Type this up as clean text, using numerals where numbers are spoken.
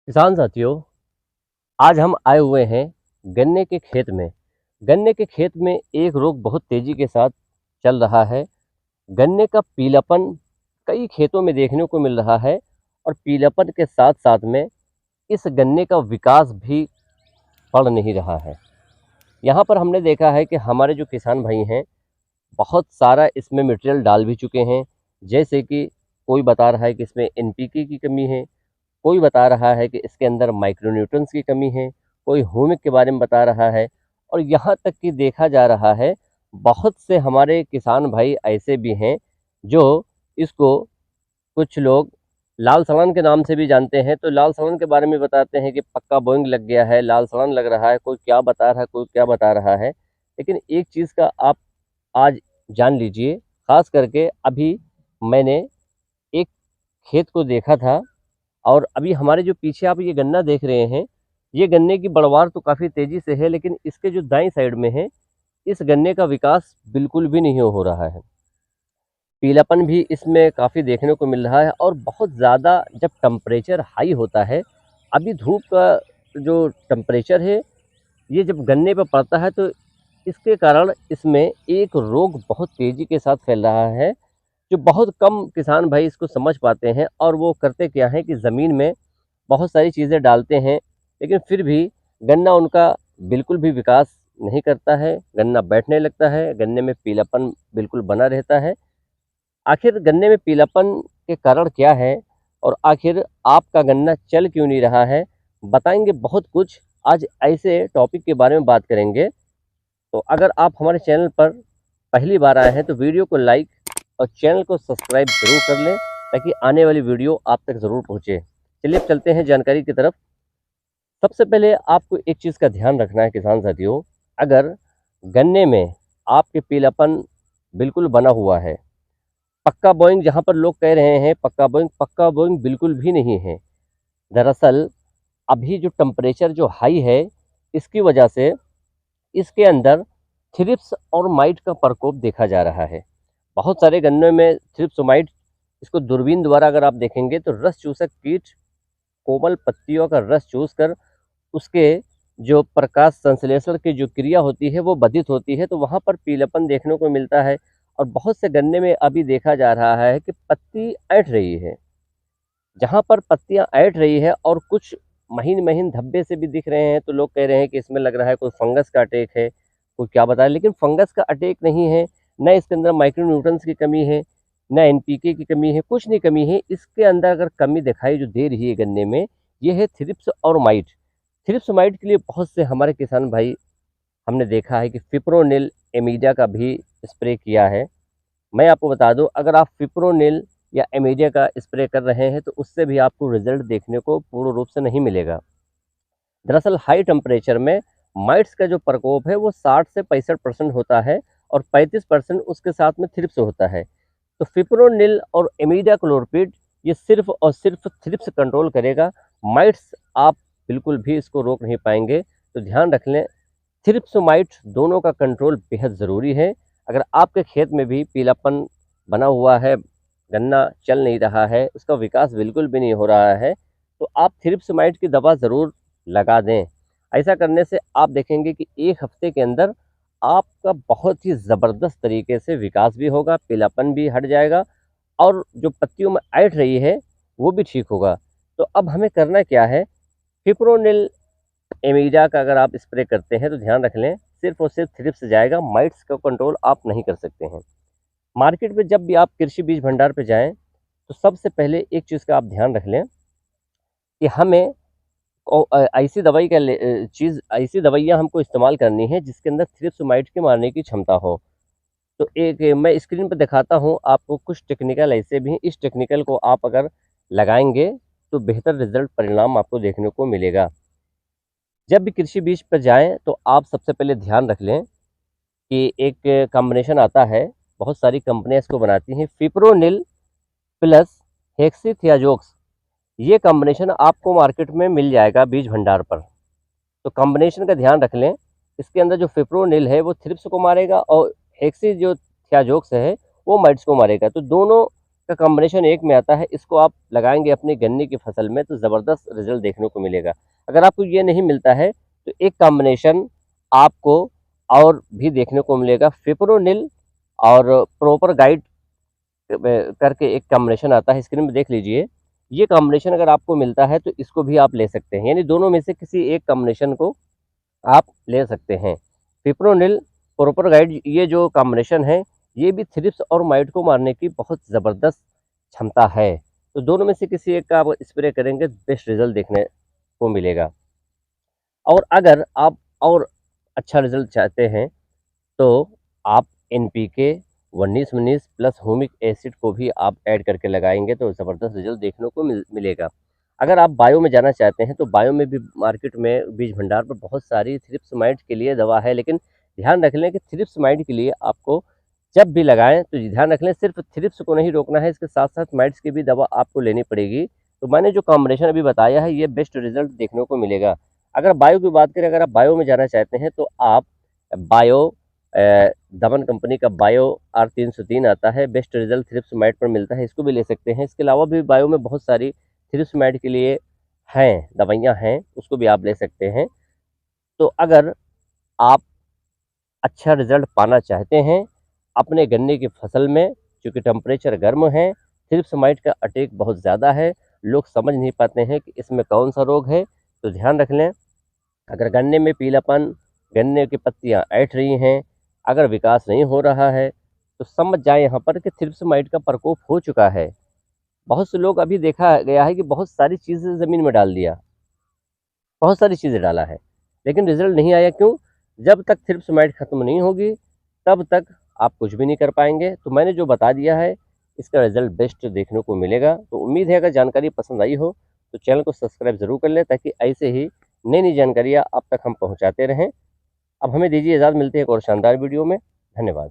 किसान साथियों, आज हम आए हुए हैं गन्ने के खेत में। गन्ने के खेत में एक रोग बहुत तेजी के साथ चल रहा है। गन्ने का पीलापन कई खेतों में देखने को मिल रहा है और पीलापन के साथ साथ में इस गन्ने का विकास भी बढ़ नहीं रहा है। यहाँ पर हमने देखा है कि हमारे जो किसान भाई हैं, बहुत सारा इसमें मटेरियल डाल भी चुके हैं। जैसे कि कोई बता रहा है कि इसमें एनपीके की कमी है, कोई बता रहा है कि इसके अंदर माइक्रोन्यूट्रंस की कमी है, कोई ह्यूमिक के बारे में बता रहा है और यहाँ तक कि देखा जा रहा है बहुत से हमारे किसान भाई ऐसे भी हैं जो इसको, कुछ लोग लाल सड़न के नाम से भी जानते हैं। तो लाल सड़न के बारे में बताते हैं कि पक्का बोइंग लग गया है, लाल सड़न लग रहा है, कोई क्या बता रहा है, कोई क्या बता रहा है। लेकिन एक चीज़ का आप आज जान लीजिए, खास करके अभी मैंने एक खेत को देखा था और अभी हमारे जो पीछे आप ये गन्ना देख रहे हैं, ये गन्ने की बढ़वार तो काफ़ी तेज़ी से है, लेकिन इसके जो दाईं साइड में है, इस गन्ने का विकास बिल्कुल भी नहीं हो रहा है। पीलापन भी इसमें काफ़ी देखने को मिल रहा है और बहुत ज़्यादा जब टेम्परेचर हाई होता है, अभी धूप का जो टेम्परेचर है, ये जब गन्ने पे पड़ता है तो इसके कारण इसमें एक रोग बहुत तेज़ी के साथ फैल रहा है, जो बहुत कम किसान भाई इसको समझ पाते हैं। और वो करते क्या हैं कि ज़मीन में बहुत सारी चीज़ें डालते हैं, लेकिन फिर भी गन्ना उनका बिल्कुल भी विकास नहीं करता है, गन्ना बैठने लगता है, गन्ने में पीलापन बिल्कुल बना रहता है। आखिर गन्ने में पीलापन के कारण क्या है और आखिर आपका गन्ना चल क्यों नहीं रहा है, बताएंगे बहुत कुछ। आज ऐसे टॉपिक के बारे में बात करेंगे। तो अगर आप हमारे चैनल पर पहली बार आए हैं तो वीडियो को लाइक और चैनल को सब्सक्राइब ज़रूर कर लें, ताकि आने वाली वीडियो आप तक ज़रूर पहुँचे। चलिए अब चलते हैं जानकारी की तरफ। सबसे पहले आपको एक चीज़ का ध्यान रखना है किसान साथियों, अगर गन्ने में आपके पीलापन बिल्कुल बना हुआ है, पक्का बोइंग जहाँ पर लोग कह रहे हैं पक्का बोइंग बिल्कुल भी नहीं है। दरअसल अभी जो टेम्परेचर जो हाई है, इसकी वजह से इसके अंदर थ्रिप्स और माइट का प्रकोप देखा जा रहा है। बहुत सारे गन्नों में थ्रिप्स और माइट, इसको दूरबीन द्वारा अगर आप देखेंगे तो रस चूसक कीट कोमल पत्तियों का रस चूस कर उसके जो प्रकाश संश्लेषण की जो क्रिया होती है वो बाधित होती है, तो वहाँ पर पीलापन देखने को मिलता है। और बहुत से गन्ने में अभी देखा जा रहा है कि पत्ती ऐंठ रही है। जहाँ पर पत्तियाँ ऐंठ रही है और कुछ महीन महीन धब्बे से भी दिख रहे हैं, तो लोग कह रहे हैं कि इसमें लग रहा है कोई फंगस का अटैक है, कोई क्या बता रहा है। लेकिन फंगस का अटैक नहीं है, न इसके अंदर माइक्रोन्यूट्रंस की कमी है, न एनपीके की कमी है, कुछ नहीं कमी है। इसके अंदर अगर कमी दिखाई जो दे रही है गन्ने में, ये है थ्रिप्स और माइट। थ्रिप्स माइट के लिए बहुत से हमारे किसान भाई, हमने देखा है कि फिप्रोनिल एमीडिया का भी स्प्रे किया है। मैं आपको बता दूं, अगर आप फिप्रोनिल या एमीडिया का स्प्रे कर रहे हैं तो उससे भी आपको रिजल्ट देखने को पूर्ण रूप से नहीं मिलेगा। दरअसल हाई टेम्परेचर में माइट्स का जो प्रकोप है वो 60 से 65% होता है और 35% उसके साथ में थ्रिप्स होता है। तो फिप्रोनिल और एमीडिया क्लोरपिड ये सिर्फ और सिर्फ थ्रिप्स कंट्रोल करेगा, माइट्स आप बिल्कुल भी इसको रोक नहीं पाएंगे। तो ध्यान रख लें, थ्रिप्स माइट दोनों का कंट्रोल बेहद ज़रूरी है। अगर आपके खेत में भी पीलापन बना हुआ है, गन्ना चल नहीं रहा है, उसका विकास बिल्कुल भी नहीं हो रहा है, तो आप थ्रिप्स माइट की दवा ज़रूर लगा दें। ऐसा करने से आप देखेंगे कि एक हफ्ते के अंदर आपका बहुत ही ज़बरदस्त तरीके से विकास भी होगा, पीलापन भी हट जाएगा और जो पत्तियों में ऐंठ रही है वो भी ठीक होगा। तो अब हमें करना क्या है, फिप्रोनिल एमीडा का अगर आप स्प्रे करते हैं तो ध्यान रख लें, सिर्फ और सिर्फ थ्रिप्स जाएगा, माइट्स का कंट्रोल आप नहीं कर सकते हैं। मार्केट में जब भी आप कृषि बीज भंडार पे जाएं तो सबसे पहले एक चीज़ का आप ध्यान रख लें कि हमें ऐसी दवाई का चीज़, ऐसी दवाइयाँ हमको इस्तेमाल करनी है जिसके अंदर थ्रिप्स माइट के मारने की क्षमता हो। तो एक मैं स्क्रीन पर दिखाता हूँ आपको, कुछ टेक्निकल ऐसे भी हैं, इस टेक्निकल को आप अगर लगाएंगे तो बेहतर रिजल्ट परिणाम आपको देखने को मिलेगा। जब भी कृषि बीज पर जाएं तो आप सबसे पहले ध्यान रख लें कि एक कॉम्बिनेशन आता है, बहुत सारी कंपनियां इसको बनाती हैं, फिप्रोनिल प्लस हेक्सीथियाजोक्स। ये कॉम्बिनेशन आपको मार्केट में मिल जाएगा बीज भंडार पर। तो कॉम्बिनेशन का ध्यान रख लें, इसके अंदर जो फिप्रोनिल है वो थ्रिप्स को मारेगा और हेक्सी जो थियाजोक्स है वो माइट्स को मारेगा। तो दोनों का कॉम्बिनेशन एक में आता है, इसको आप लगाएंगे अपने गन्ने की फसल में तो ज़बरदस्त रिजल्ट देखने को मिलेगा। अगर आपको ये नहीं मिलता है तो एक कॉम्बिनेशन आपको और भी देखने को मिलेगा, फिप्रोनिल और प्रॉपर गाइड करके एक कॉम्बिनेशन आता है, स्क्रीन में देख लीजिए। ये कॉम्बिनेशन अगर आपको मिलता है तो इसको भी आप ले सकते हैं, यानी दोनों में से किसी एक कॉम्बिनेशन को आप ले सकते हैं। फिप्रोनिल प्रॉपर गाइड ये जो कॉम्बिनेशन है, ये भी थ्रिप्स और माइट को मारने की बहुत ज़बरदस्त क्षमता है। तो दोनों में से किसी एक का आप स्प्रे करेंगे तो बेस्ट रिजल्ट देखने को मिलेगा। और अगर आप और अच्छा रिजल्ट चाहते हैं तो आप एनपीके 19-19 प्लस ह्यूमिक एसिड को भी आप ऐड करके लगाएंगे तो ज़बरदस्त रिजल्ट देखने को मिलेगा। अगर आप बायो में जाना चाहते हैं तो बायो में भी मार्केट में बीज भंडार पर बहुत सारी थ्रिप्स माइट के लिए दवा है, लेकिन ध्यान रख लें कि थ्रिप्स माइट के लिए आपको जब भी लगाएं तो ध्यान रख लें सिर्फ थ्रिप्स को नहीं रोकना है, इसके साथ साथ माइट्स की भी दवा आपको लेनी पड़ेगी। तो मैंने जो कॉम्बिनेशन अभी बताया है ये बेस्ट रिजल्ट देखने को मिलेगा। अगर बायो की बात करें, अगर आप बायो में जाना चाहते हैं तो आप बायो दमन कंपनी का बायो R303 आता है, बेस्ट रिजल्ट थ्रिप्स माइट पर मिलता है, इसको भी ले सकते हैं। इसके अलावा भी बायो में बहुत सारी थ्रिप्स माइट के लिए हैं दवाइयाँ हैं, उसको भी आप ले सकते हैं। तो अगर आप अच्छा रिजल्ट पाना चाहते हैं अपने गन्ने की फसल में, क्योंकि टेम्परेचर गर्म है, थ्रिप्स माइट का अटैक बहुत ज़्यादा है, लोग समझ नहीं पाते हैं कि इसमें कौन सा रोग है। तो ध्यान रख लें, अगर गन्ने में पीलापन, गन्ने की पत्तियां ऐंठ रही हैं, अगर विकास नहीं हो रहा है तो समझ जाए यहाँ पर कि थ्रिप्स माइट का प्रकोप हो चुका है। बहुत से लोग अभी देखा गया है कि बहुत सारी चीज़ें ज़मीन में डाल दिया, बहुत सारी चीज़ें डाला है, लेकिन रिजल्ट नहीं आया। क्यों? जब तक थ्रिप्स माइट खत्म नहीं होगी तब तक आप कुछ भी नहीं कर पाएंगे। तो मैंने जो बता दिया है इसका रिजल्ट बेस्ट देखने को मिलेगा। तो उम्मीद है अगर जानकारी पसंद आई हो तो चैनल को सब्सक्राइब ज़रूर कर लें, ताकि ऐसे ही नई नई जानकारियाँ आप तक हम पहुँचाते रहें। अब हमें दीजिए इजाज़त, मिलते हैं एक और शानदार वीडियो में। धन्यवाद।